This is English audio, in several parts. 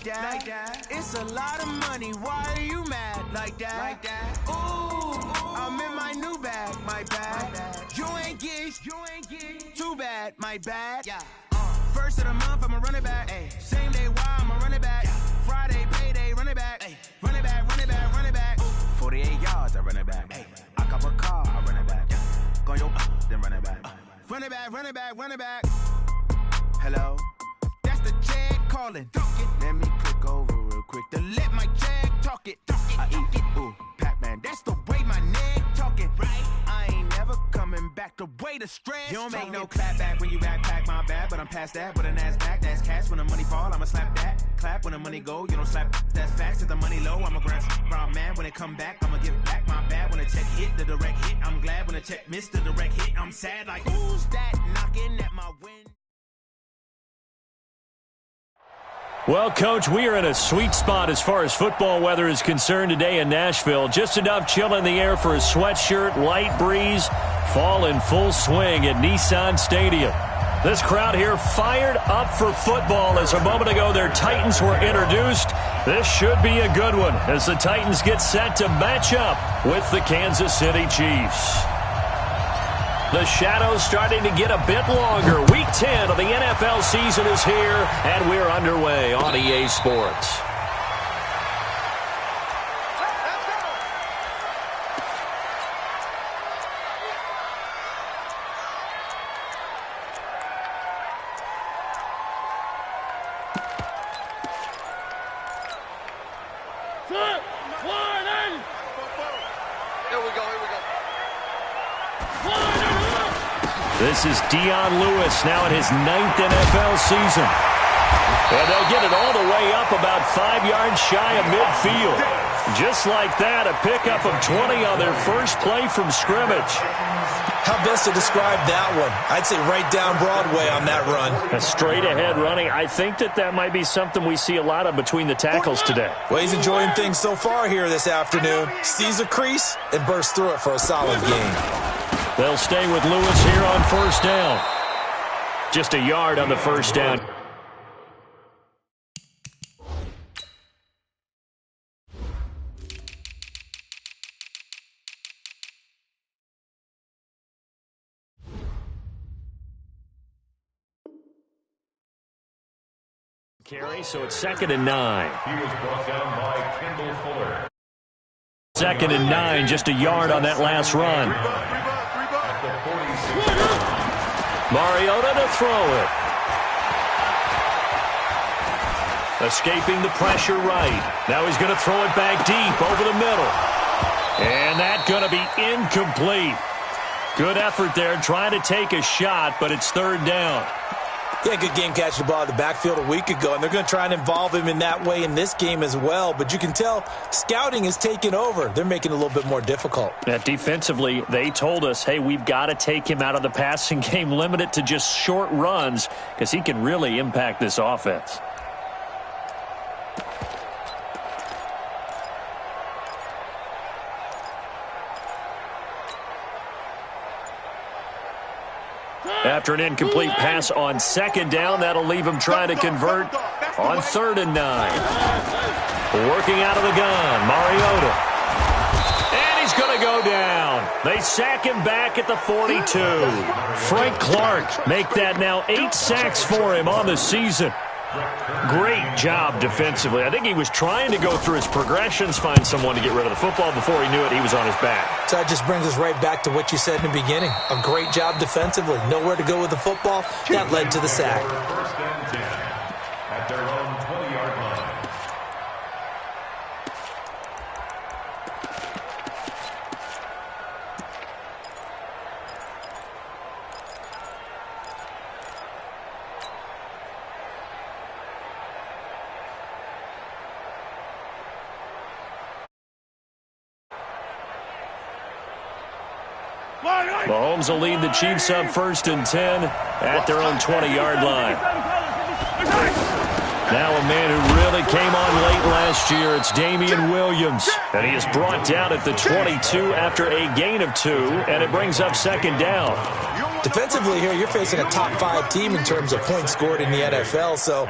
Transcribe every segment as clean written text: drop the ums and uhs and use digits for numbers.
like that. It's a lot of money. Why are you mad like that? Ooh, I'm in my new bag, my bad. You ain't get too bad, my bad. Yeah. First of the month, I'ma run it back. Ay. Same day, why I'ma run it back. Friday, payday, run it back. Ay. Run it back, run it back, run it back. 48 yards, I run it back. Ay. I cop a car, I run it back. Go yo, then run it back. Run it back, run it back, run it back. Hello, that's the check calling. Let me click over real quick to let my check talk it. I eat it, ooh, Pac-Man, that's the way my neck talking. Right, I ain't never coming back the way the stress. You don't make no clap back when you backpack, my bad, but I'm past that. With a NASDAQ, that's cash. When the money fall, I'ma slap that. Clap when the money go, you don't slap. That's facts. If the money low, I'ma grab brown man. When it come back, I'ma give back my bad. When the check hit, the direct hit, I'm glad. When the check missed the direct hit, I'm sad. Like who's that knocking at my window? Well, Coach, we are in a sweet spot as far as football weather is concerned today in Nashville. Just enough chill in the air for a sweatshirt, light breeze, fall in full swing at Nissan Stadium. This crowd here fired up for football as a moment ago their Titans were introduced. This should be a good one as the Titans get set to match up with the Kansas City Chiefs. The shadows starting to get a bit longer. Week 10 of the NFL season is here, and we're underway on EA Sports. This is Dion Lewis now in his 9th NFL season. And they'll get it all the way up about 5 yards shy of midfield. Just like that, a pickup of 20 on their first play from scrimmage. How best to describe that one? I'd say right down Broadway on that run. A straight-ahead running. I think that might be something we see a lot of between the tackles today. Well, he's enjoying things so far here this afternoon. Sees a crease and bursts through it for a solid gain. They'll stay with Lewis here on first down. Just a yard on the first down. Carry, so it's 2nd and 9. He was brought down by Kendall Fuller. 2nd and 9, just a yard on that last run. Mariota to throw it. Escaping the pressure right. Now he's going to throw it back deep over the middle. And that's going to be incomplete. Good effort there trying to take a shot, but it's 3rd down. Yeah, good game catching the ball in the backfield a week ago, and they're going to try and involve him in that way in this game as well. But you can tell scouting is taking over. They're making it a little bit more difficult. Defensively, they told us, hey, we've got to take him out of the passing game, limit it to just short runs, because he can really impact this offense. After an incomplete pass on 2nd down, that'll leave him trying to convert on 3rd and 9. Working out of the gun, Mariota. And he's going to go down. They sack him back at the 42. Frank Clark make that now 8 sacks for him on the season. Great job defensively. I think he was trying to go through his progressions, find someone to get rid of the football. Before he knew it, he was on his back. So that just brings us right back to what you said in the beginning. A great job defensively. Nowhere to go with the football. That led to the sack. 1st and 10 at their own 20-yard line. Mahomes will lead the Chiefs up 1st and 10 at their own 20-yard line. Now a man who really came on late last year, it's Damian Williams. And he is brought down at the 22 after a gain of 2, and it brings up 2nd down. Defensively here, you're facing a top 5 team in terms of points scored in the NFL. So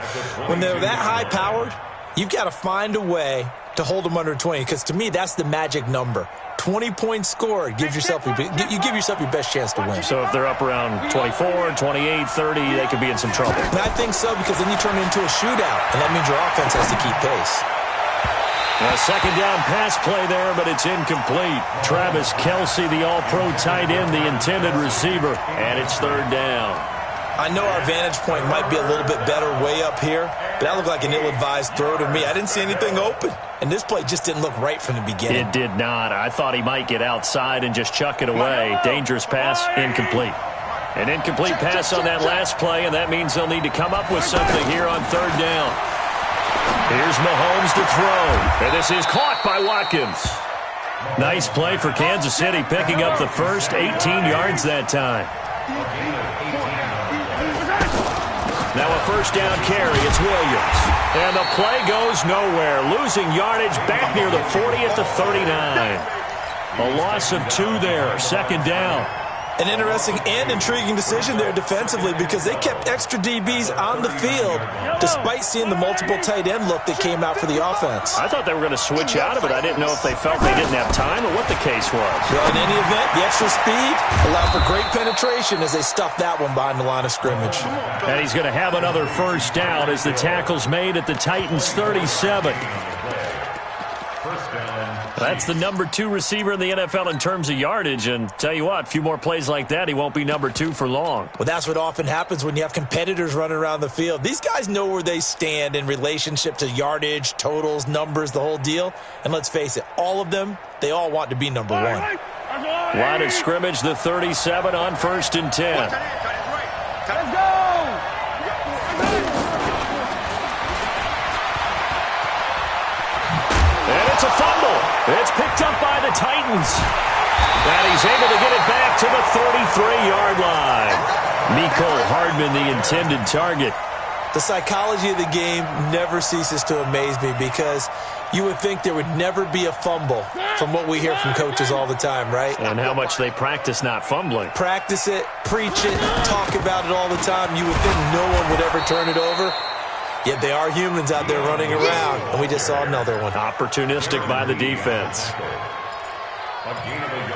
when they're that high-powered, You've got to find a way to hold them under 20, because to me, that's the magic number. 20 points scored, you give yourself your best chance to win. So if they're up around 24, 28, 30, they could be in some trouble. And I think so, because then you turn it into a shootout, and that means your offense has to keep pace. A second down pass play there, but it's incomplete. Travis Kelce, the all-pro tight end, the intended receiver, and it's third down. I know our vantage point might be a little bit better way up here, but that looked like an ill-advised throw to me. I didn't see anything open, and this play just didn't look right from the beginning. It did not. I thought he might get outside and just chuck it away. Dangerous pass, incomplete. An incomplete pass on that last play, and that means they'll need to come up with something here on third down. Here's Mahomes to throw, and this is caught by Watkins. Nice play for Kansas City, picking up the first 18 yards that time. Now a first down carry, it's Williams. And the play goes nowhere, losing yardage back near the 40 at the 39. A loss of 2 there, second down. An interesting and intriguing decision there defensively, because they kept extra DBs on the field despite seeing the multiple tight end look that came out for the offense. I thought they were going to switch out of it. I didn't know if they felt they didn't have time or what the case was. Well, in any event, the extra speed allowed for great penetration as they stuffed that one behind the line of scrimmage. And he's going to have another first down as the tackle's made at the Titans' 37. That's the number 2 receiver in the NFL in terms of yardage, and tell you what, a few more plays like that, he won't be number 2 for long. Well, that's what often happens when you have competitors running around the field. These guys know where they stand in relationship to yardage, totals, numbers, the whole deal. And let's face it, all of them, they all want to be number 1. Line of scrimmage, the 37 on 1st and 10. Let's go! And it's a fumble. It's picked up by the Titans. And he's able to get it back to the 33-yard line. Mecole Hardman, the intended target. The psychology of the game never ceases to amaze me, because you would think there would never be a fumble from what we hear from coaches all the time, right? And how much they practice not fumbling. Practice it, preach it, talk about it all the time. You would think no one would ever turn it over. Yet they are humans out there running around, and we just saw another one. Opportunistic by the defense.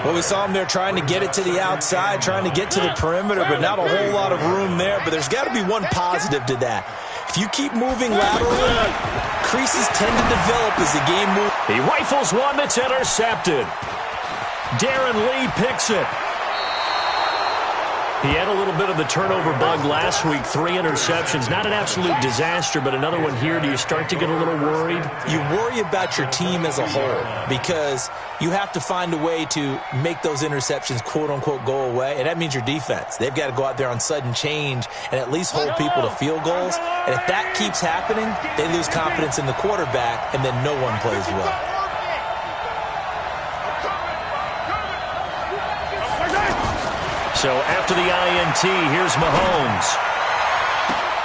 Well, we saw them there trying to get it to the outside, trying to get to the perimeter, but not a whole lot of room there. But there's got to be one positive to that. If you keep moving laterally, creases tend to develop as the game moves. He rifles one that's intercepted. Darren Lee picks it. He had a little bit of the turnover bug last week, 3 interceptions. Not an absolute disaster, but another one here. Do you start to get a little worried? You worry about your team as a whole, because you have to find a way to make those interceptions, quote-unquote, go away, and that means your defense. They've got to go out there on sudden change and at least hold people to field goals, and if that keeps happening, they lose confidence in the quarterback, and then no one plays well. So after the INT, here's Mahomes.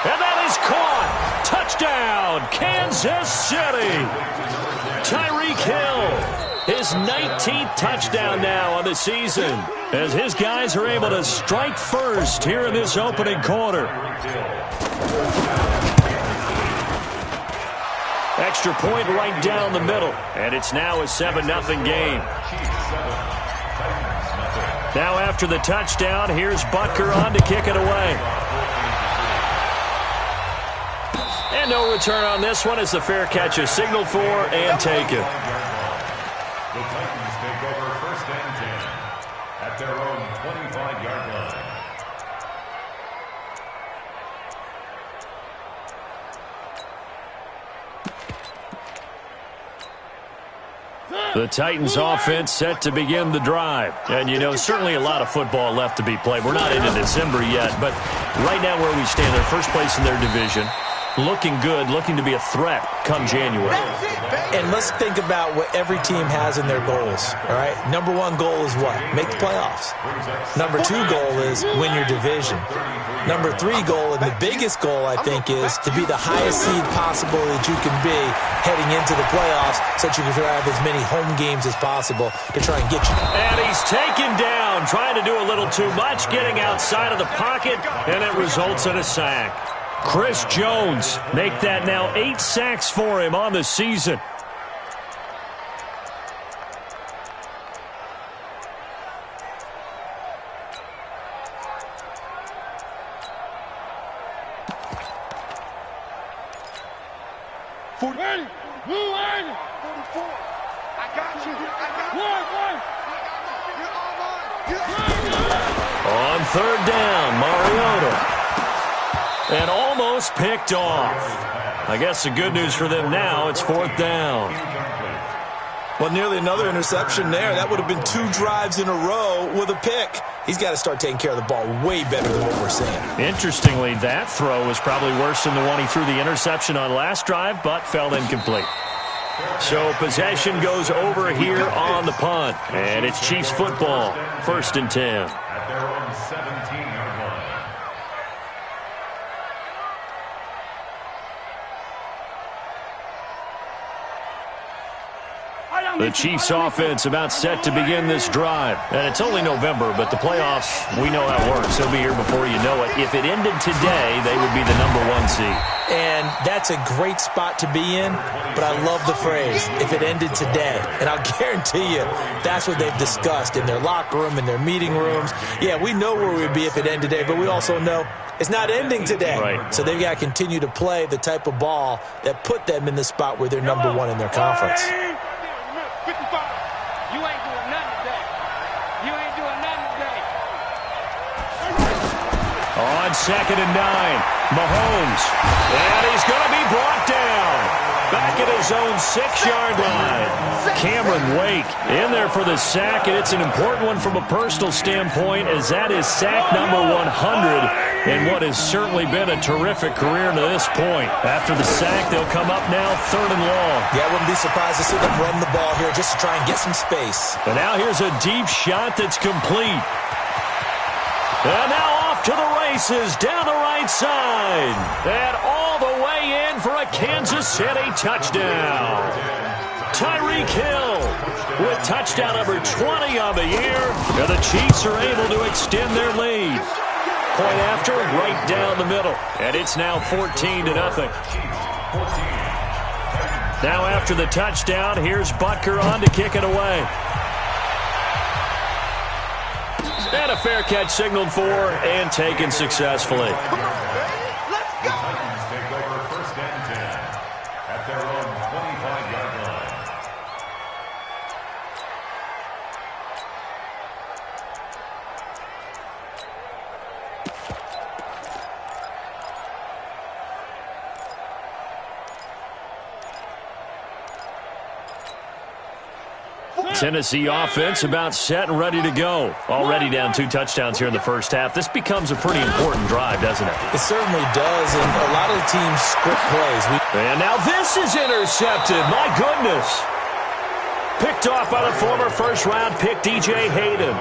And that is caught. Touchdown, Kansas City. Tyreek Hill, his 19th touchdown now on the season, as his guys are able to strike first here in this opening quarter. Extra point right down the middle, and it's now a 7-0 game. Now after the touchdown, here's Butker on to kick it away. And no return on this one as the fair catch is signaled for and taken. The Titans take over 1st and 10 at their own 25-yard line. The Titans offense set to begin the drive. And, you know, certainly a lot of football left to be played. We're not into December yet, but right now where we stand, they're first place in their division. Looking good, looking to be a threat come January. And let's think about what every team has in their goals, all right? Number 1 goal is what? Make the playoffs. Number 2 goal is win your division. Number 3 goal, and the biggest goal, I think, is to be the highest seed possible that you can be heading into the playoffs, so that you can have as many home games as possible to try and get you. And he's taken down, trying to do a little too much, getting outside of the pocket, and it results in a sack. Chris Jones, make that now 8 sacks for him on the season. On third down, Mariota. And almost picked off. I guess the good news for them now, it's fourth down. Well, nearly another interception there. That would have been 2 drives in a row with a pick. He's got to start taking care of the ball way better than what we're seeing. Interestingly, that throw was probably worse than the one he threw the interception on last drive, but fell incomplete. So possession goes over here on the punt. And it's Chiefs football, 1st and 10. At their own 17-yard line. The Chiefs offense about set to begin this drive. And it's only November, but the playoffs, we know how it works. They'll be here before you know it. If it ended today, they would be the #1 seed. And that's a great spot to be in, but I love the phrase, if it ended today. And I'll guarantee you, that's what they've discussed in their locker room, in their meeting rooms. Yeah, we know where we'd be if it ended today, but we also know it's not ending today. Right. So they've got to continue to play the type of ball that put them in the spot where they're #1 in their conference. 55. You ain't doing nothing today. You ain't doing nothing today. On 2nd and 9, Mahomes. And he's going to be brought down. Back at his own 6-yard line. Cameron Wake in there for the sack, and it's an important one from a personal standpoint, as that is sack number 100 in what has certainly been a terrific career to this point. After the sack, they'll come up now 3rd and long. Yeah, I wouldn't be surprised to see them run the ball here just to try and get some space. And now here's a deep shot that's complete. And now off to the races down the right side. And all the way in for a Kansas City touchdown. Tyreek Hill with touchdown number 20 on the year. And the Chiefs are able to extend their lead. Point after, right down the middle. And it's now 14-0. Now after the touchdown, here's Butker on to kick it away. And a fair catch signaled for and taken successfully. Let's go! The Titans take over 1st and 10 at their own 25-yard line. Tennessee offense about set and ready to go. Already down 2 touchdowns here in the first half. This becomes a pretty important drive, doesn't it? It certainly does, and a lot of the teams script plays. And now this is intercepted. My goodness. Picked off by the former first-round pick, DJ Hayden.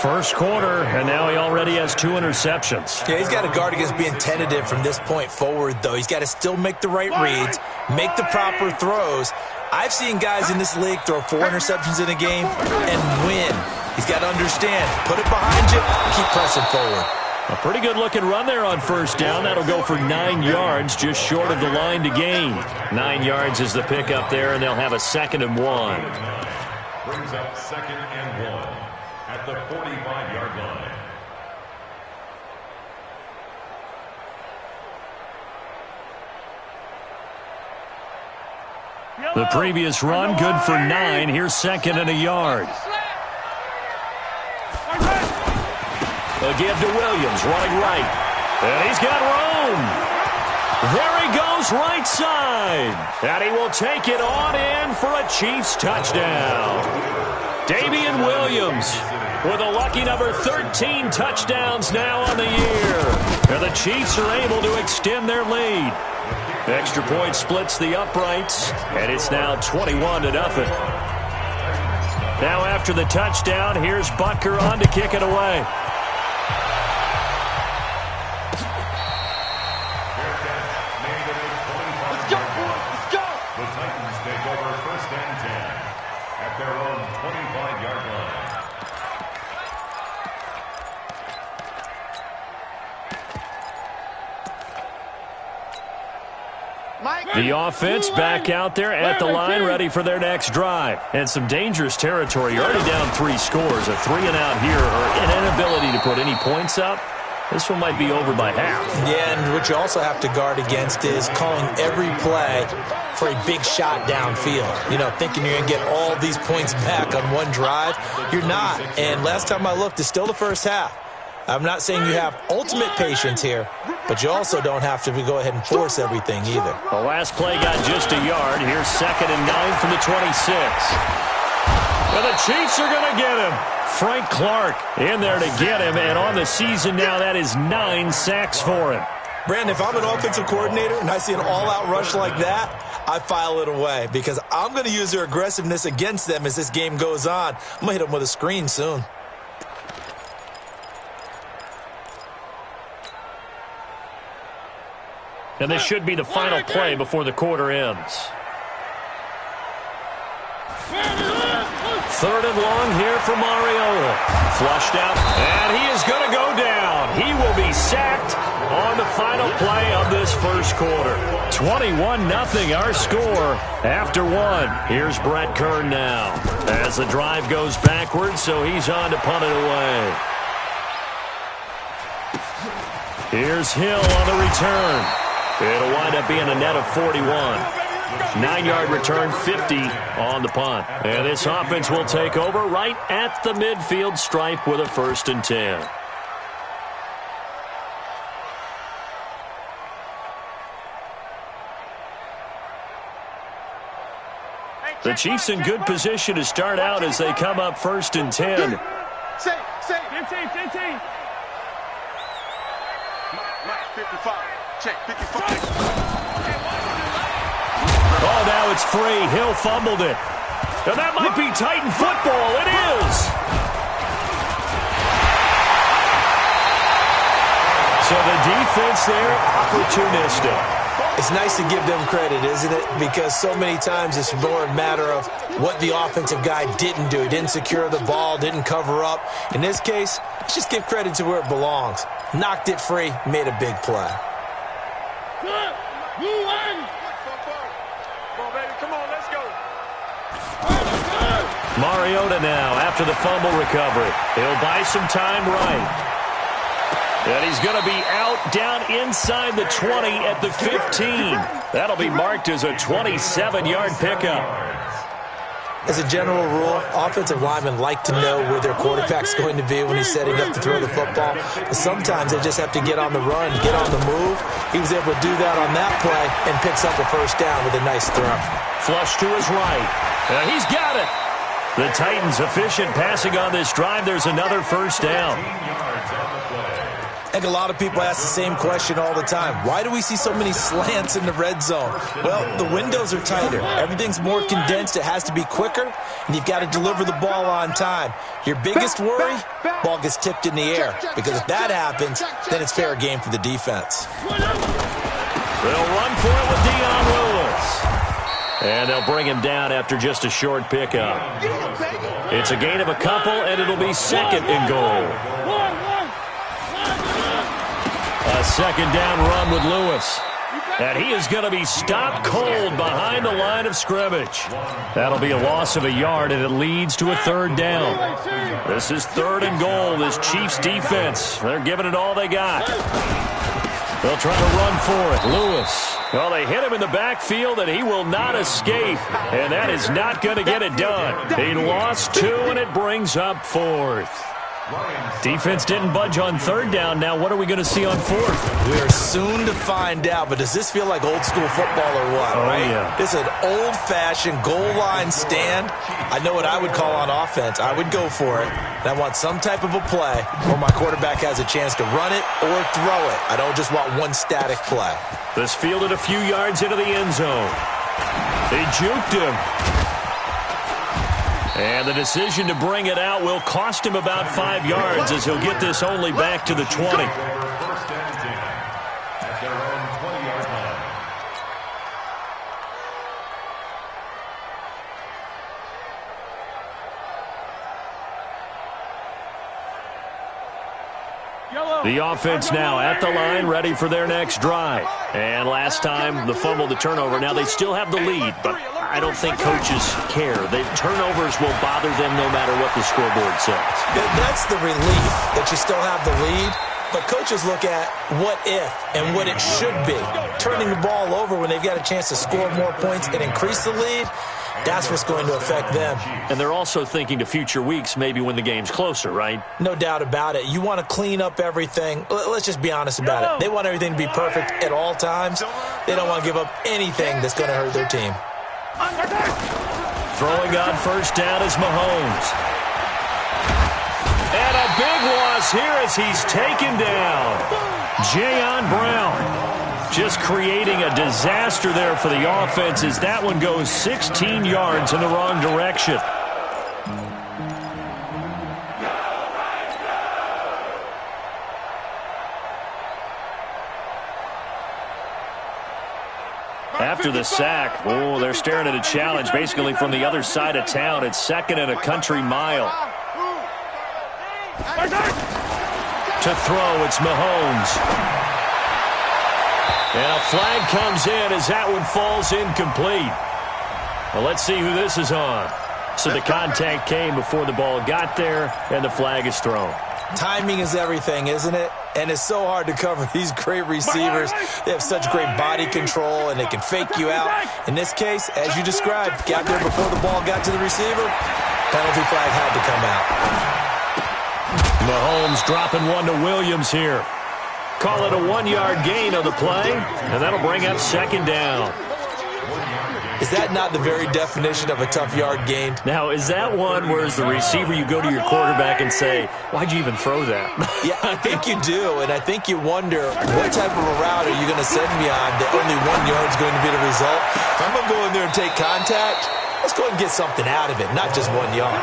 First quarter, and now he already has 2 interceptions. Yeah, he's got to guard against being tentative from this point forward, though. He's got to still make the right reads, make the proper throws. I've seen guys in this league throw 4 interceptions in a game and win. He's got to understand, put it behind you, keep pressing forward. A pretty good-looking run there on first down. That'll go for 9 yards, just short of the line to gain. 9 yards is the pickup there, and they'll have a 2nd and 1. Brings up 2nd and 1 at the 45-yard line. The previous run, good for 9. Here's 2nd and a yard. Again to Williams, running right. And he's got room. There he goes, right side. And he will take it on in for a Chiefs touchdown. Damian Williams with a lucky number 13 touchdowns now on the year. And the Chiefs are able to extend their lead. Extra point splits the uprights, and it's now 21-0. Now after the touchdown, here's Butker on to kick it away. Let's go, boys. Let's go. The Titans take over 1st and 10 at their own 25-yard line. The offense back out there at the line, ready for their next drive. And some dangerous territory. You're already down 3 scores. A 3-and-out here, or an inability to put any points up. This one might be over by half. Yeah, and what you also have to guard against is calling every play for a big shot downfield. You know, thinking you're going to get all these points back on one drive. You're not. And last time I looked, it's still the first half. I'm not saying you have ultimate patience here, but you also don't have to go ahead and force everything either. The last play got just a yard. Here's 2nd and 9 from the 26. Well, the Chiefs are going to get him. Frank Clark in there to get him, and on the season now, that is 9 sacks for him. Brandon, if I'm an offensive coordinator and I see an all-out rush like that, I file it away because I'm going to use their aggressiveness against them as this game goes on. I'm going to hit them with a screen soon. And this should be the final play before the quarter ends. 3rd and long here for Mariota. Flushed out, and he is going to go down. He will be sacked on the final play of this first quarter. 21-0 our score after 1. Here's Brett Kern now as the drive goes backwards, so he's on to punt it away. Here's Hill on the return. It'll wind up being a net of 41. 9-yard return, 50 on the punt. And this offense will take over right at the midfield stripe with a 1st and 10. The Chiefs in good position to start out as they come up 1st and 10. Say, 15. 55. Check, 55. Oh, now it's free. Hill fumbled it. And that might be Titan football. It is. So the defense there, opportunistic. It's nice to give them credit, isn't it? Because so many times it's more a matter of what the offensive guy didn't do. He didn't secure the ball, didn't cover up. In this case, let's just give credit to where it belongs. Knocked it free, made a big play. Mariota now after the fumble recovery. He'll buy some time right. And he's going to be out down inside the 20 at the 15. That'll be marked as a 27-yard pickup. As a general rule, offensive linemen like to know where their quarterback's going to be when he's setting up to throw the football. But sometimes they just have to get on the run, get on the move. He was able to do that on that play and picks up a 1st down with a nice throw. Flush to his right. He's got it. The Titans efficient passing on this drive. There's another 1st down. I think a lot of people ask the same question all the time. Why do we see so many slants in the red zone? Well, the windows are tighter. Everything's more condensed. It has to be quicker, and you've got to deliver the ball on time. Your biggest worry, ball gets tipped in the air, because if that happens, then it's fair game for the defense. They'll run for it with Dion Lewis. And they'll bring him down after just a short pickup. It's a gain of a couple, and it'll be 2nd and goal. A 2nd down run with Lewis. And he is going to be stopped cold behind the line of scrimmage. That'll be a loss of a yard, and it leads to a 3rd down. This is 3rd and goal. This Chiefs defense, they're giving it all they got. They'll try to run for it. Lewis. Well, they hit him in the backfield, and he will not escape. And that is not going to get it done. He lost 2, and it brings up 4th. Defense didn't budge on 3rd down. Now what are we going to see on 4th? We're soon to find out, but does this feel like old school football or what, right? Yeah. This is an old-fashioned goal line stand. I know what I would call on offense. I would go for it. And I want some type of a play where my quarterback has a chance to run it or throw it. I don't just want one static play. This fielded a few yards into the end zone. They juked him. And the decision to bring it out will cost him about 5 yards as he'll get this only back to the 20. The offense now at the line, ready for their next drive. And last time, the fumble, the turnover. Now, they still have the lead, but I don't think coaches care. The turnovers will bother them no matter what the scoreboard says. That's the relief that you still have the lead. But coaches look at what if and what it should be. Turning the ball over when they've got a chance to score more points and increase the lead, that's what's going to affect them. And they're also thinking to future weeks, maybe when the game's closer, right? No doubt about it. You want to clean up everything. Let's just be honest about it. They want everything to be perfect at all times. They don't want to give up anything that's going to hurt their team. Throwing on first down is Mahomes. And a big loss here as he's taken down. Jayon Brown just creating a disaster there for the offense as that one goes 16 yards in the wrong direction. After the sack, oh, they're staring at a challenge basically from the other side of town. It's 2nd and a country mile. To throw, it's Mahomes. And a flag comes in as that one falls incomplete. Well, let's see who this is on. So the contact came before the ball got there, and the flag is thrown. Timing is everything, isn't it? And it's so hard to cover these great receivers. They have such great body control, and they can fake you out. In this case, as you described, got there before the ball got to the receiver. Penalty flag had to come out. Mahomes dropping one to Williams here. Call it a 1-yard gain on the play, and that'll bring up 2nd down. Is that not the very definition of a tough yard gain? Now, is that one where as the receiver you go to your quarterback and say, why'd you even throw that? Yeah, I think you do, and I think you wonder what type of a route are you going to send me on that only 1 yard is going to be the result? If I'm going to go in there and take contact, let's go ahead and get something out of it, not just 1 yard.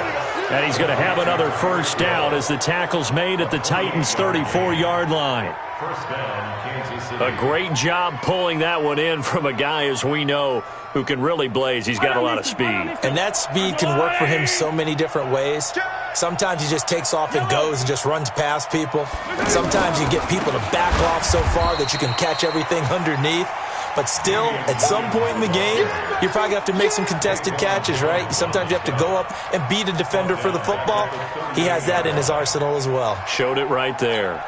And he's going to have another first down as the tackle's made at the Titans' 34-yard line. First down, Kansas City. A great job pulling that one in from a guy, as we know, who can really blaze. He's got a lot of speed. And that speed can work for him so many different ways. Sometimes he just takes off and goes and just runs past people. Sometimes you get people to back off so far that you can catch everything underneath. But still, at some point in the game, you're probably going to have to make some contested catches, right? Sometimes you have to go up and beat a defender for the football. He has that in his arsenal as well. Showed it right there.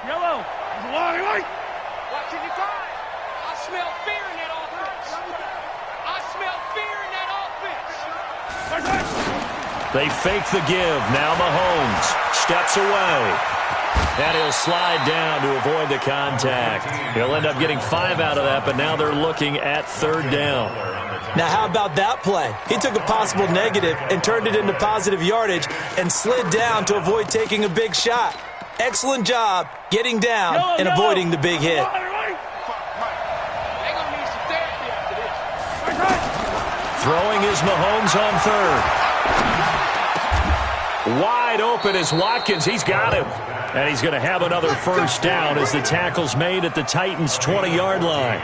Yellow. Watching your time. I smell fear in that offense. I smell fear in that offense. They fake the give. Now Mahomes steps away. And he'll slide down to avoid the contact. He'll end up getting 5 out of that, but now they're looking at 3rd down. Now, how about that play? He took a possible negative and turned it into positive yardage and slid down to avoid taking a big shot. Excellent job getting down and avoiding the big hit. Throwing is Mahomes on 3rd. Wide open is Watkins. He's got him. And he's going to have another first down as the tackle's made at the Titans' 20-yard line.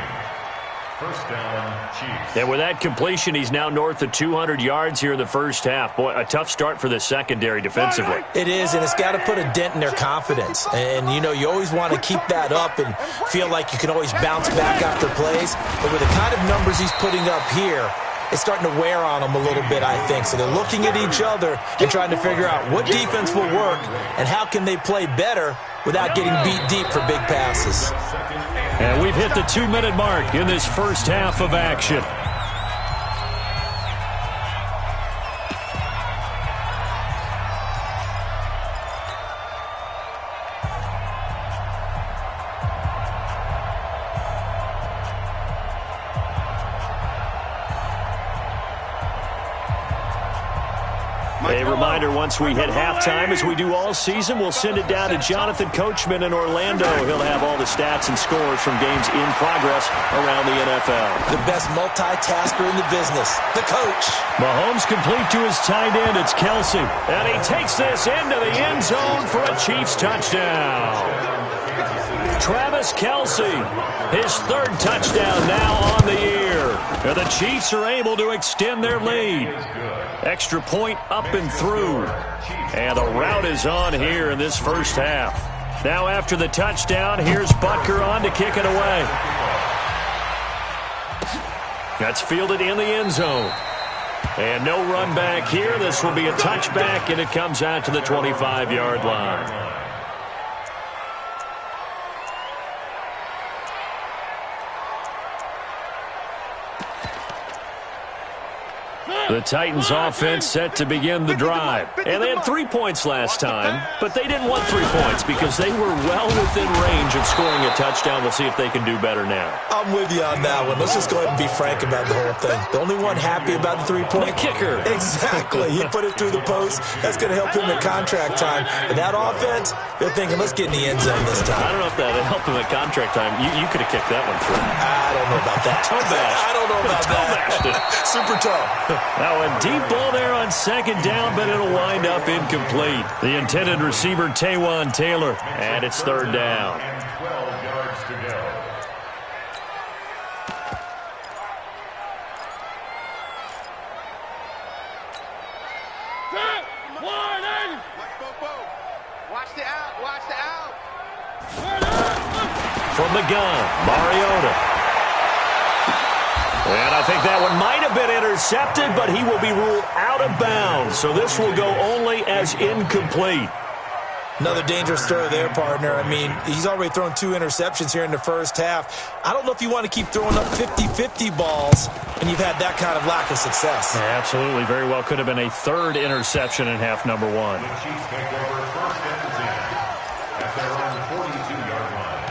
First down, Chiefs. And with that completion, he's now north of 200 yards here in the first half. Boy, a tough start for the secondary defensively. It is, and it's got to put a dent in their confidence. And, you know, you always want to keep that up and feel like you can always bounce back after plays. But with the kind of numbers he's putting up here, it's starting to wear on them a little bit, I think. So they're looking at each other and trying to figure out what defense will work and how can they play better without getting beat deep for big passes. And we've hit the 2-minute mark in this first half of action. A reminder, once we hit halftime, as we do all season, we'll send it down to Jonathan Coachman in Orlando. He'll have all the stats and scores from games in progress around the NFL. The best multitasker in the business, the coach. Mahomes complete to his tight end. It's Kelsey. And he takes this into the end zone for a Chiefs touchdown. Travis Kelce, his third touchdown now on the year. And the Chiefs are able to extend their lead. Extra point up and through. And the route is on here in this first half. Now after the touchdown, here's Butker on to kick it away. That's fielded in the end zone. And no run back here. This will be a touchback, and it comes out to the 25-yard line. The Titans offense set to begin the drive. And they had 3 points last time, but they didn't want 3 points because they were well within range of scoring a touchdown. We'll see if they can do better now. I'm with you on that one. Let's just go ahead and be frank about the whole thing. The only one happy about the 3-point? The kicker. Exactly. He put it through the post. That's going to help him at contract time. But that offense, they're thinking, let's get in the end zone this time. I don't know if that helped him at contract time. You could have kicked that one through. I don't know about that. Toe bash. I don't know about that. Super toe. Now a deep ball there on second down, but it'll wind up incomplete. The intended receiver, Taywan Taylor, and it's third down. And 12 yards to go. Watch the out. Watch the out. From the gun, Mariota. And I think that one might have been intercepted, but he will be ruled out of bounds. So this will go only as incomplete. Another dangerous throw there, partner. I mean, he's already thrown 2 interceptions here in the first half. I don't know if you want to keep throwing up 50-50 balls when you've had that kind of lack of success. Yeah, absolutely. Very well could have been a third interception in half number 1. The Chiefs take over first and 10 at their own 42-yard line.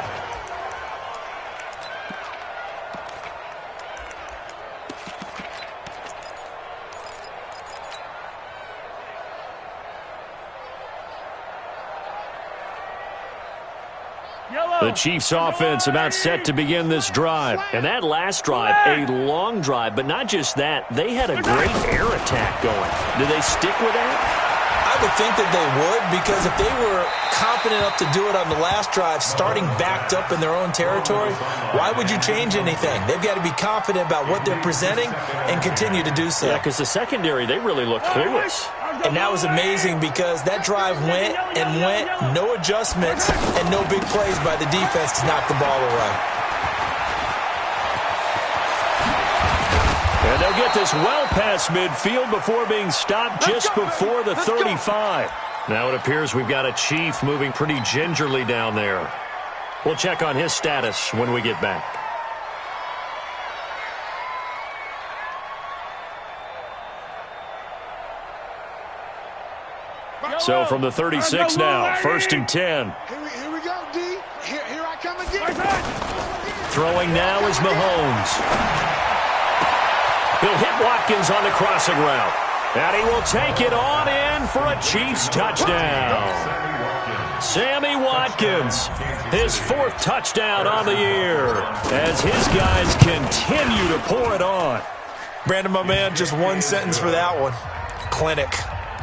The Chiefs offense about set to begin this drive. And that last drive, a long drive, but not just that. They had a great air attack going. Do they stick with that? I would think that they would, because if they were confident enough to do it on the last drive, starting backed up in their own territory, why would you change anything? They've got to be confident about what they're presenting and continue to do so. Yeah, because the secondary, they really looked clueless. And that was amazing because that drive went and went, no adjustments, and no big plays by the defense to knock the ball away. And they'll get this well past midfield before being stopped just before the 35. Now it appears we've got a Chief moving pretty gingerly down there. We'll check on his status when we get back. So from the 36 now, 1st and 10. Here we go, D. Here I come again. Throwing now is Mahomes. He'll hit Watkins on the crossing route. And he will take it on in for a Chiefs touchdown. Sammy Watkins, his 4th touchdown on the year, as his guys continue to pour it on. Brandon, my man, just one sentence for that one. Clinic.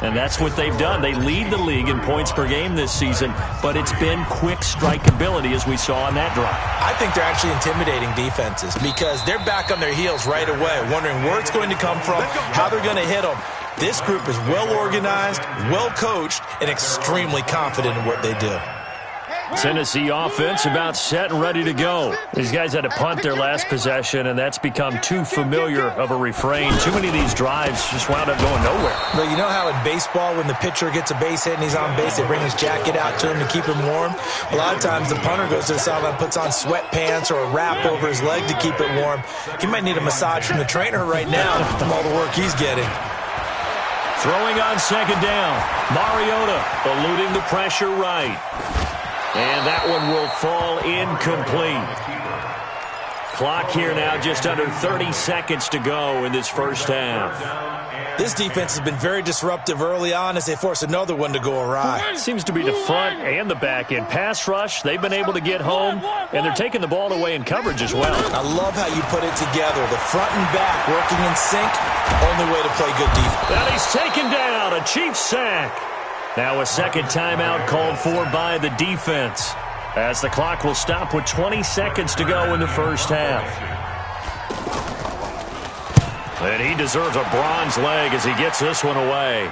And that's what they've done. They lead the league in points per game this season, but it's been quick strikeability as we saw on that drive. I think they're actually intimidating defenses because they're back on their heels right away, wondering where it's going to come from, how they're going to hit them. This group is well organized, well coached, and extremely confident in what they do. Tennessee offense about set and ready to go. These guys had to punt their last possession, and that's become too familiar of a refrain. Too many of these drives just wound up going nowhere. But you know how in baseball, when the pitcher gets a base hit and he's on base, they bring his jacket out to him to keep him warm? A lot of times the punter goes to the sideline, puts on sweatpants or a wrap over his leg to keep it warm. He might need a massage from the trainer right now from all the work he's getting. Throwing on second down. Mariota eluding the pressure right. And that one will fall incomplete. Clock here now, just under 30 seconds to go in this first half. This defense has been very disruptive early on as they force another one to go awry. Seems to be the front and the back end. Pass rush, they've been able to get home, and they're taking the ball away in coverage as well. I love how you put it together. The front and back working in sync, only way to play good defense. And he's taken down, a Chiefs sack. Now a second timeout called for by the defense. as the clock will stop with 20 seconds to go in the first half. And he deserves a bronze leg as he gets this one away.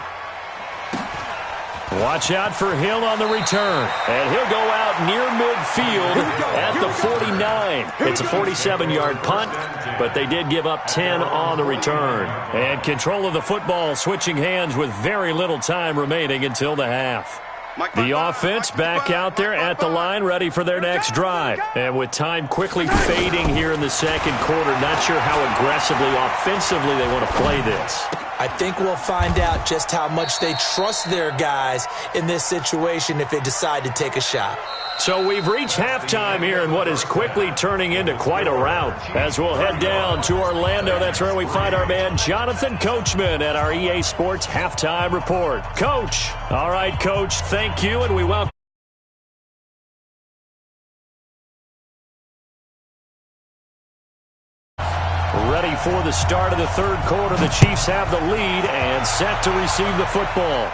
Watch out for Hill on the return. And he'll go out near midfield at the 49. It's a 47-yard punt, but they did give up 10 on the return. And control of the football switching hands with very little time remaining until the half. The offense back out there at the line, ready for their next drive. And with time quickly fading here in the second quarter, not sure how aggressively, offensively they want to play this. I think we'll find out just how much they trust their guys in this situation if they decide to take a shot. So we've reached halftime here in what is quickly turning into quite a rout. As we'll head down to Orlando, that's where we find our man Jonathan Coachman at our EA Sports Halftime Report. Coach. All right, Coach, thank you, and we welcome. Ready for the start of the third quarter. The Chiefs have the lead and set to receive the football.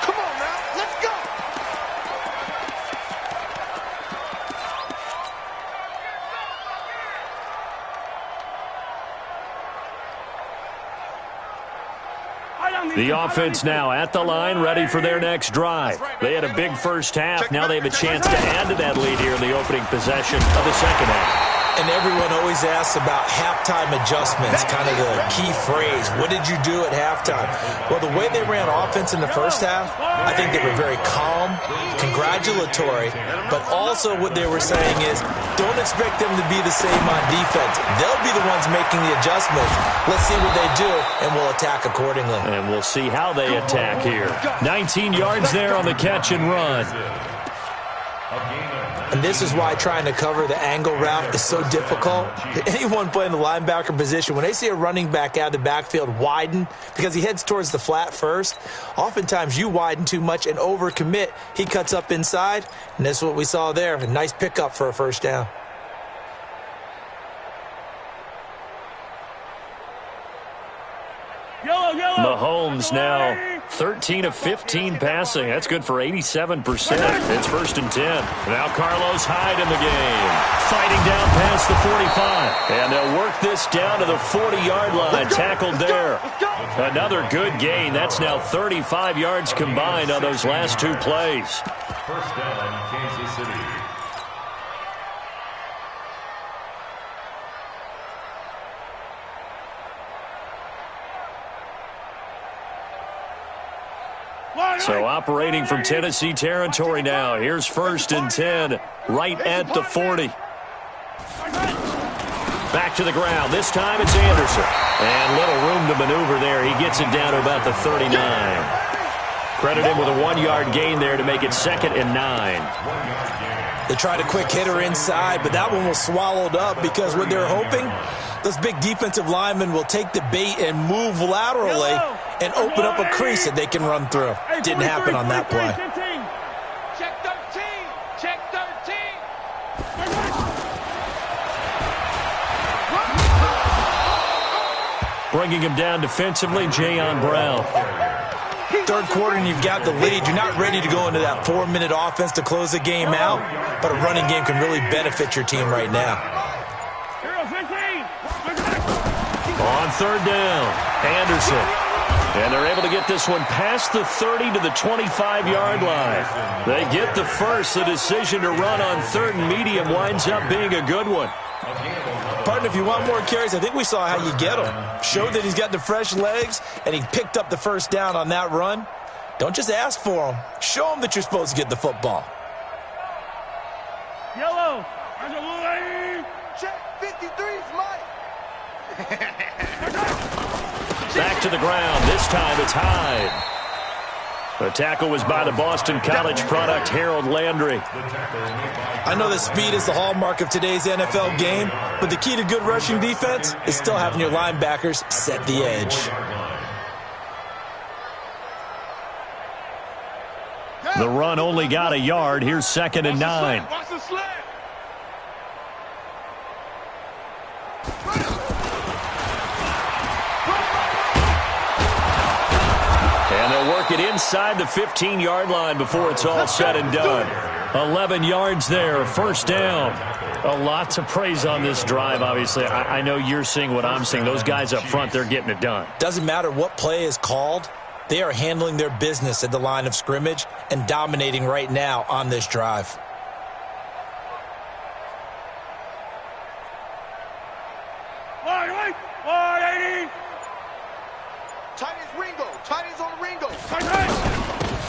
Come on now, let's go. The offense now at the line, ready for their next drive. They had a big first half. Now they have a chance to add to that lead here in the opening possession of the second half. And everyone always asks about halftime adjustments, kind of the key phrase. What did you do at halftime? Well, the way they ran offense in the first half, I think they were very calm, congratulatory, but also what they were saying is don't expect them to be the same on defense. They'll be the ones making the adjustments. Let's see what they do, and we'll attack accordingly. And we'll see how they attack here. 19 yards there on the catch and run. And this is why trying to cover the angle route is so difficult. Anyone playing the linebacker position, when they see a running back out of the backfield widen because he heads towards the flat first, oftentimes you widen too much and overcommit. He cuts up inside, and that's what we saw there. A nice pickup for a first down. Mahomes now 13 of 15 passing. That's good for 87%. It's 1st and 10. Now Carlos Hyde in the game. Fighting down past the 45. And they'll work this down to the 40-yard line. Tackled there. Another good gain. That's now 35 yards combined on those last two plays. First down, Kansas City. So operating from Tennessee territory now. Here's 1st and 10 right at the 40. Back to the ground. This time it's Anderson. And little room to maneuver there. He gets it down to about the 39. Credit him with a 1-yard gain there to make it 2nd and 9. They tried a quick hitter inside, but that one was swallowed up because what they're hoping, those big defensive linemen will take the bait and move laterally and open up a crease that they can run through. Didn't happen on that play. Check 13. Check 13. Bringing him down defensively, Jayon Brown. Third quarter and you've got the lead. You're not ready to go into that 4-minute offense to close the game out, but a running game can really benefit your team right now. On 3rd down, Anderson. And they're able to get this one past the 30 to the 25-yard line. They get the first. The decision to run on 3rd and medium winds up being a good one. Partner, if you want more carries, I think we saw how you get him. Showed that he's got the fresh legs, and he picked up the first down on that run. Don't just ask for him. Show him that you're supposed to get the football. Yellow. Check 53's Mike. Back to the ground. This time it's Hyde. The tackle was by the Boston College product, Harold Landry. I know that speed is the hallmark of today's NFL game, but the key to good rushing defense is still having your linebackers set the edge. The run only got a yard. Here's 2nd and 9. Watch the slant. And they'll work make it inside the 15-yard line before it's all said and done. 11 yards there, first down. A lot to praise on this drive, obviously. I know you're seeing what I'm seeing. Those guys up front, they're getting it done. Doesn't matter what play is called. They are handling their business at the line of scrimmage and dominating right now on this drive.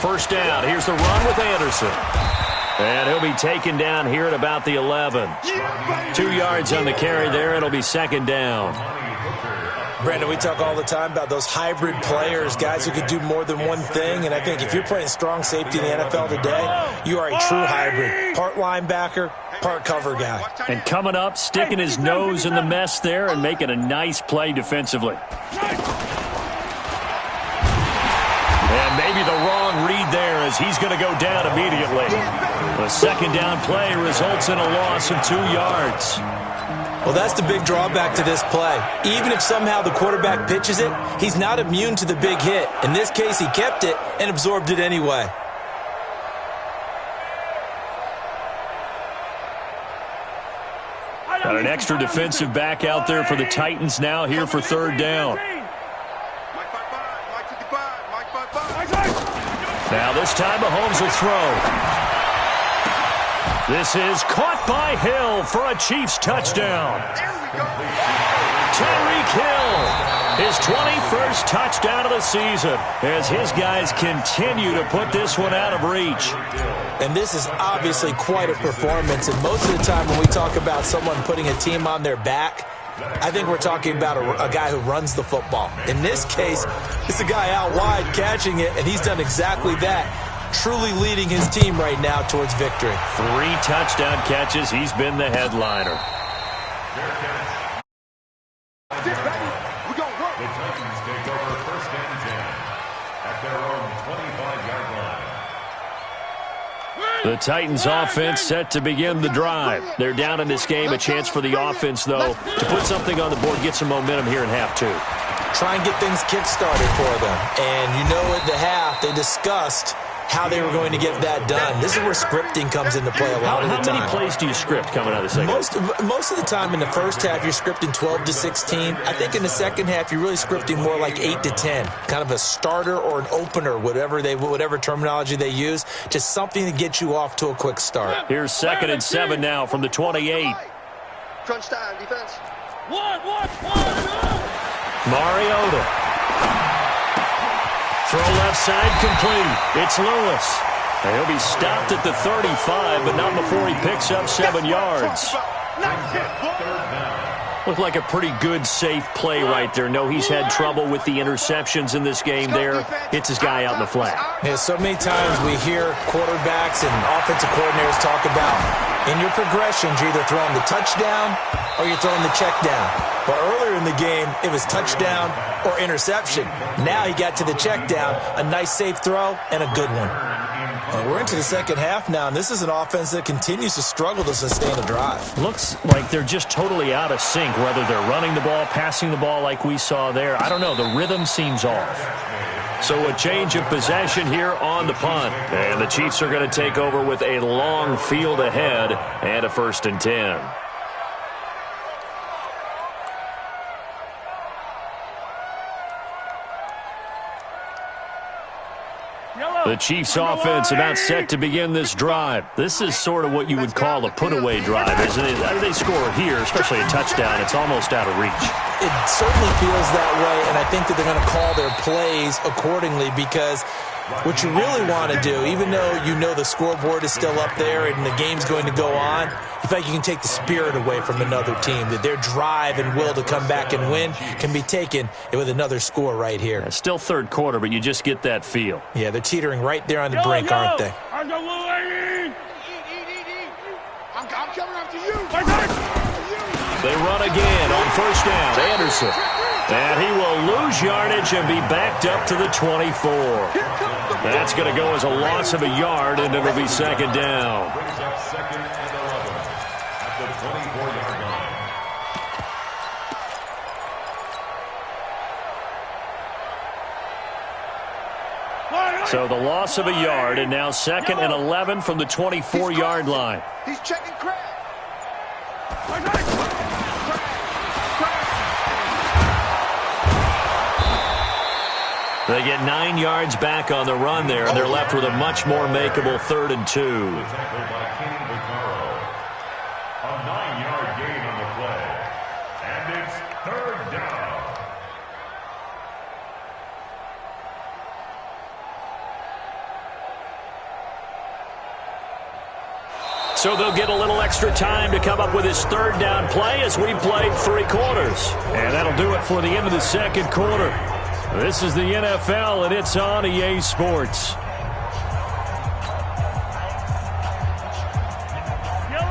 First down. Here's the run with Anderson. And he'll be taken down here at about the 11. 2 yards on the carry there. It'll be second down. Brandon, we talk all the time about those hybrid players, guys who could do more than one thing. And I think if you're playing strong safety in the NFL today, you are a true hybrid. Part linebacker, part cover guy. And coming up, sticking his nose in the mess there and making a nice play defensively. And maybe the wrong read there as he's going to go down immediately. The second down play results in a loss of 2 yards. Well, that's the big drawback to this play. Even if somehow the quarterback pitches it, he's not immune to the big hit. In this case, he kept it and absorbed it anyway. Got an extra defensive back out there for the Titans now here for third down. Now this time Mahomes will throw. This is caught by Hill for a Chiefs touchdown. Tyreek Hill, his 21st touchdown of the season as his guys continue to put this one out of reach. And this is obviously quite a performance. And most of the time when we talk about someone putting a team on their back, I think we're talking about a guy who runs the football. In this case, it's a guy out wide catching it, and he's done exactly that, truly leading his team right now towards victory. 3 touchdown catches. He's been the headliner. The Titans take over first and 10 at their own 25-yard line. The Titans offense set to begin the drive. They're down in this game. A chance for the offense, though, to put something on the board, get some momentum here in half 2. Try and get things kick-started for them. And you know at the half, they discussed how they were going to get that done. This is where scripting comes into play a lot of the time. How many plays do you script coming out of the second half? Most of the time in the first half, you're scripting 12 to 16. I think in the second half, you're really scripting more like 8 to 10. Kind of a starter or an opener, whatever terminology they use. Just something to get you off to a quick start. Here's 2nd and 7 now from the 28. Crunch time, defense. Mariota. Throw left side complete. It's Lewis. And he'll be stopped at the 35, but not before he picks up 7 yards. Looked like a pretty good, safe play right there. No, he's had trouble with the interceptions in this game there. Hits his guy out in the flat. Yeah, so many times we hear quarterbacks and offensive coordinators talk about in your progressions, you're either throwing the touchdown or you're throwing the check down. But earlier in the game, it was touchdown or interception. Now he got to the check down, a nice safe throw, and a good one. And we're into the second half now, and this is an offense that continues to struggle to sustain a drive. Looks like they're just totally out of sync, whether they're running the ball, passing the ball like we saw there. I don't know. The rhythm seems off. So a change of possession here on the punt. And the Chiefs are going to take over with a long field ahead and a 1st and 10. The Chiefs offense about set to begin this drive. This is sort of what you would call a put-away drive, isn't it? How do they score here, especially a touchdown? It's almost out of reach. It certainly feels that way, and I think that they're going to call their plays accordingly because what you really want to do, even though you know the scoreboard is still up there and the game's going to go on, you feel like you can take the spirit away from another team, that their drive and will to come back and win can be taken with another score right here. Yeah, still third quarter, but you just get that feel. Yeah, they're teetering right there on the brink, aren't they? I'm coming after you. They run again on first down. Anderson. And he will lose yardage and be backed up to the 24. That's going to go as a loss of a yard, and it'll be second down. Brings up 2nd and 11 at the 24-yard line. So the loss of a yard, and now 2nd and 11 from the 24-yard line. He's checking Craig. They get 9 yards back on the run there, and they're left with a much more makeable 3rd and 2. Tackled by a 9-yard gain on the play. And it's 3rd down. So they'll get a little extra time to come up with his 3rd down play as we've played 3 quarters. And that'll do it for the end of the 2nd quarter. This is the NFL, and it's on EA Sports.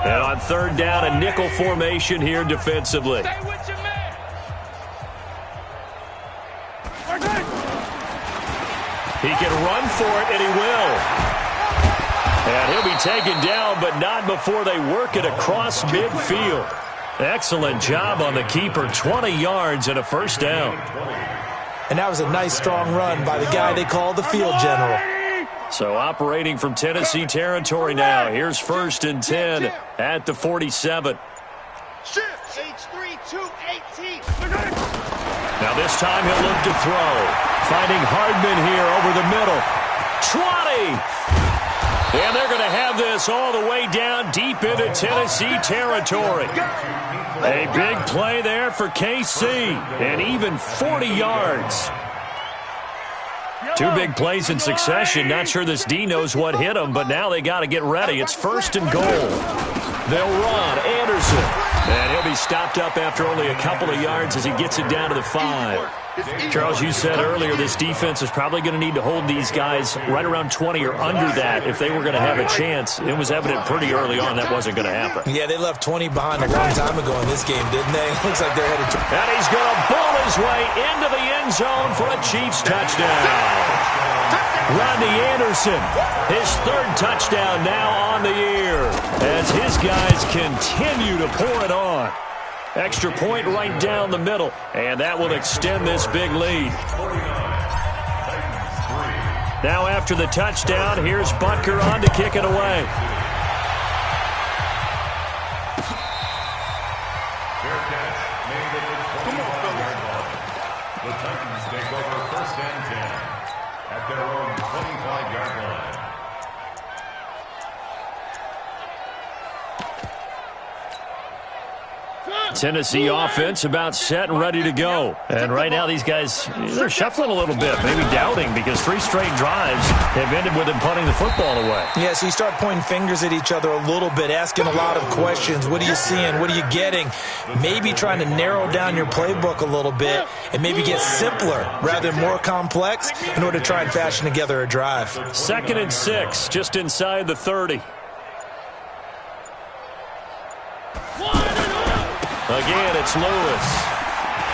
And on 3rd down, a nickel formation here defensively. Stay with your man. He can run for it, and he will. And he'll be taken down, but not before they work it across midfield. Excellent job on the keeper. 20 yards and a 1st down. And that was a nice, strong run by the guy they call the field general. So operating from Tennessee territory now. Here's 1st and 10 at the 47. H3-2-18. Now this time he'll look to throw. Finding Hardman here over the middle. 20! And they're going to have this all the way down deep into Tennessee territory. A big play there for KC, and even 40 yards. 2 big plays in succession. Not sure this D knows what hit him, but now they got to get ready. It's 1st and goal. They'll run. Anderson. And he'll be stopped up after only a couple of yards as he gets it down to the 5. Charles, you said earlier this defense is probably going to need to hold these guys right around 20 or under that if they were going to have a chance. It was evident pretty early on that wasn't going to happen. Yeah, they left 20 behind a long time ago in this game, didn't they? Looks like they're headed to... And he's going to bowl his way into the end zone for a Chiefs touchdown. Rodney Anderson, his 3rd touchdown now on the year as his guys continue to pour it on. Extra point right down the middle, and that will extend this big lead. Now after the touchdown, here's Butker on to kick it away. Fair catch made at the 25-yard line. The Titans take over 1st and 10 at their own 25-yard line. Tennessee offense about set and ready to go. And right now these guys, they're shuffling a little bit, maybe doubting because 3 straight drives have ended with them punting the football away. Yeah, so you start pointing fingers at each other a little bit, asking a lot of questions. What are you seeing? What are you getting? Maybe trying to narrow down your playbook a little bit and maybe get simpler rather than more complex in order to try and fashion together a drive. 2nd and 6, just inside the 30. Again, it's Lewis.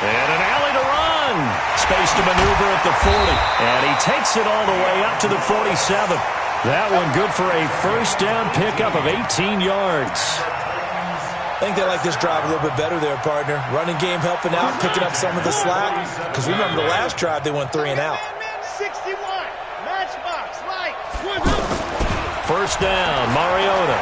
And an alley to run. Space to maneuver at the 40. And he takes it all the way up to the 47. That one good for a 1st down pickup of 18 yards. I think they like this drive a little bit better there, partner. Running game helping out, picking up some of the slack. Because remember the last drive, they went 3 and out. 61. Matchbox, light. 1st down, Mariota.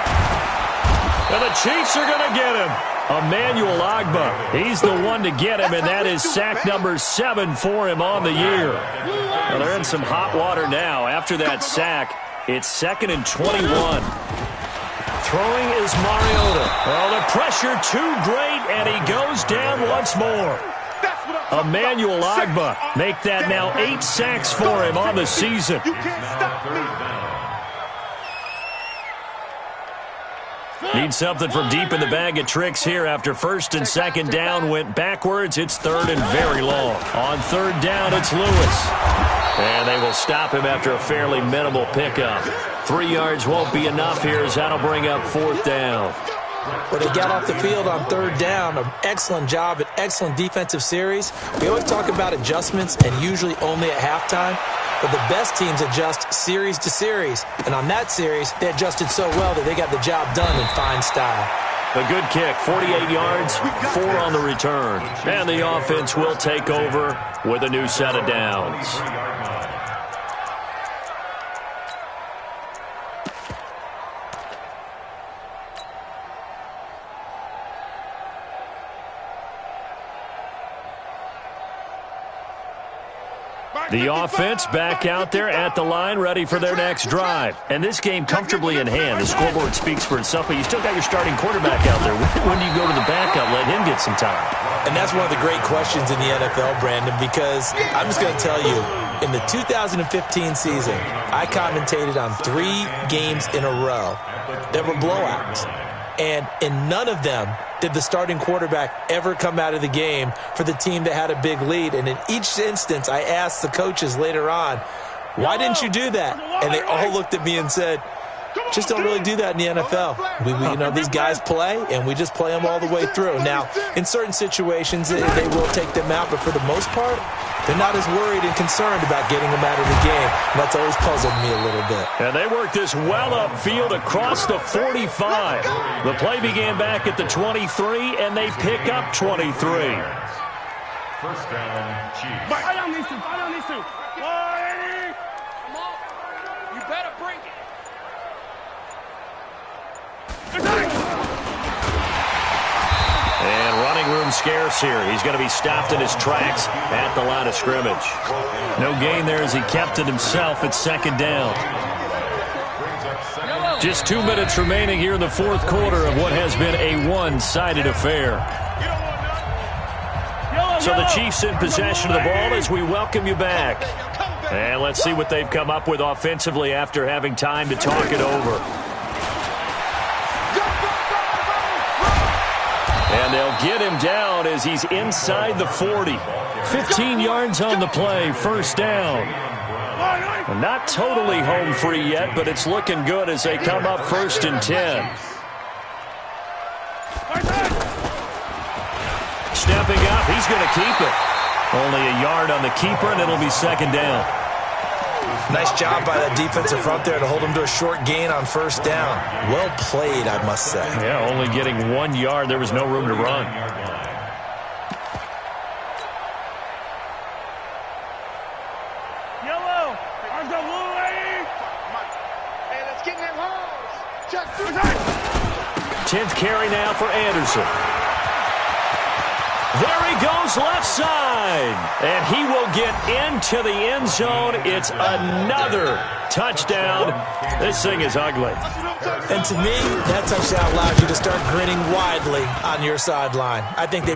And the Chiefs are going to get him. Emmanuel Ogbah, he's the one to get him, and that is sack number 7 for him on the year. Well, they're in some hot water now. After that sack, it's 2nd and 21. Throwing is Mariota. Oh, the pressure too great, and he goes down once more. Emmanuel Ogbah, make that now 8 sacks for him on the season. You can't stop me. Need something from deep in the bag of tricks here after 1st and 2nd down went backwards. It's 3rd and very long. On 3rd down, it's Lewis. And they will stop him after a fairly minimal pickup. 3 yards won't be enough here as that'll bring up 4th down. Well, they got off the field on 3rd down. An excellent job, an excellent defensive series. We always talk about adjustments and usually only at halftime. But the best teams adjust series to series. And on that series, they adjusted so well that they got the job done in fine style. A good kick, 48 yards, 4 on the return. And the offense will take over with a new set of downs. The offense back out there at the line, ready for their next drive. And this game comfortably in hand. The scoreboard speaks for itself, but you still got your starting quarterback out there. When do you go to the backup, let him get some time? And that's one of the great questions in the NFL, Brandon, because I'm just going to tell you, in the 2015 season, I commentated on 3 games in a row that were blowouts. And in none of them did the starting quarterback ever come out of the game for the team that had a big lead. And in each instance, I asked the coaches later on, why didn't you do that? And they all looked at me and said, just don't really do that in the NFL. These guys play, and we just play them all the way through. Now, in certain situations, they will take them out, but for the most part, they're not as worried and concerned about getting them out of the game. And that's always puzzled me a little bit. And they work this well upfield across the 45. The play began back at the 23, and they pick up 23. First down, Chiefs. Fight on these two. Come on. You better bring it. And running room scarce here. He's going to be stopped in his tracks at the line of scrimmage. No gain there as he kept it himself at second down. Just 2 minutes remaining here in the fourth quarter of what has been a one-sided affair. So the Chiefs in possession of the ball as we welcome you back. And let's see what they've come up with offensively after having time to talk it over. And they'll get him down as he's inside the 40. 15 yards on the play, first down. Not totally home free yet, but it's looking good as they come up 1st and 10. Stepping up, he's going to keep it. Only a yard on the keeper, and it'll be second down. Nice job by that defensive front there to hold him to a short gain on first down. Well played, I must say. Yeah, only getting 1 yard. There was no room to run. Yellow. I've got blue, lady. Hey, let's get in them holes. Just 10th carry now for Anderson. There he goes left side. And he will get into the end zone. It's another touchdown. This thing is ugly. And to me, that touchdown allows you to start grinning widely on your sideline. I think they